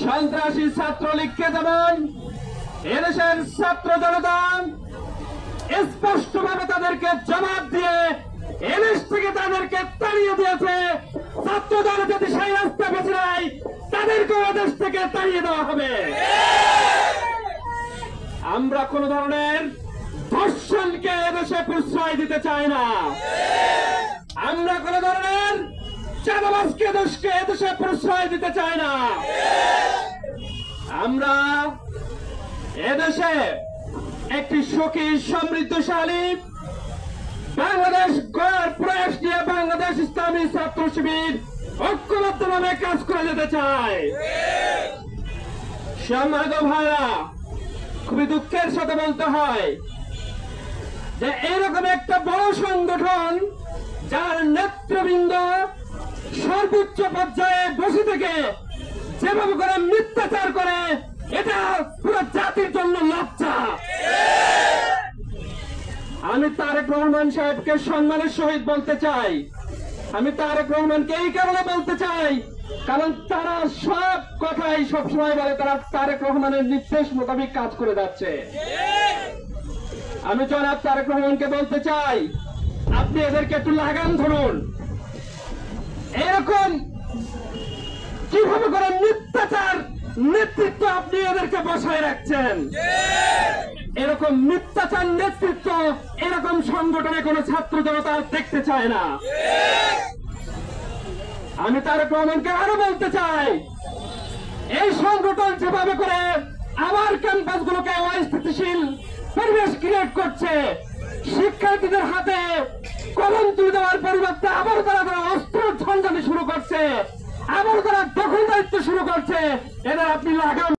সন্ত্রাসী ছাত্রলীগকে যেমন এদেশের ছাত্র জনতা স্পষ্টভাবে তাদেরকে জবাব দিয়ে এদেশ থেকে তাদেরকে তাড়িয়ে দিয়েছে, ছাত্র দল যদি সেই রাস্তা বেছে নেয় তাদেরকে এদেশ থেকে তাড়িয়ে দেওয়া হবে। আমরা কোন ধরনের ধর্ষণকে এদেশে প্রশ্রয় দিতে চাই না। আমরা কোন ধরনের চাঁদাবাজকে এদেশে প্রশ্রয় দিতে চাই না। আমরা এদেশে একটি সুখী সমৃদ্ধশালী বাংলাদেশ গড়ার প্রয়াস নিয়ে বাংলাদেশ ইসলামী ছাত্র শিবির ঐক্যবদ্ধভাবে কাজ করে যেতে চাই। সম্মানিত ভাইরা, খুবই দুঃখের সাথে বলতে হয় যে এইরকম একটা বড় সংগঠন যার নেতৃবৃন্দ সর্বোচ্চ পর্যায়ে বসে থেকে যেভাবে করে মিথ্যাচার করে, এটা পুরো জাতির জন্য লজ্জা। আমি তারেক রহমান সাহেবকে সম্মানের সহিত বলতে চাই, আমি তারেক রহমানকে এই কারণে বলতে চাই কারণ তারা সব কথাই সবসময় বলে তারা তারেক রহমানের নির্দেশ মোতাবেক কাজ করে যাচ্ছে। আমি জনাব তারেক রহমানকে বলতে চাই, আপনি এদেরকে একটু লাগাম ধরুন। এরকম কিভাবে করে মিথ্যাচার নেতৃত্ব আপনি এদেরকে বসায় রাখছেন? এরকম মিথ্যাচার নেতৃত্ব এরকম সংগঠনে কোন ছাত্র জনতা দেখতে চায় না। আমি তারেক রহমানকে আরো বলতে চাই, এই সংগঠন যেভাবে করে আবার ক্যাম্পাসগুলোকে অস্থিতিশীল পরিবেশ ক্রিয়েট করছে, শিক্ষার্থীদের হাতে কলম তুলে দেওয়ার পরিবর্তে আবার তারা অস্ত্র ঝঞ্ঝানি শুরু করছে, আবার তারা দখল দায়িত্ব শুরু করছে, এদের আপনি লাগাম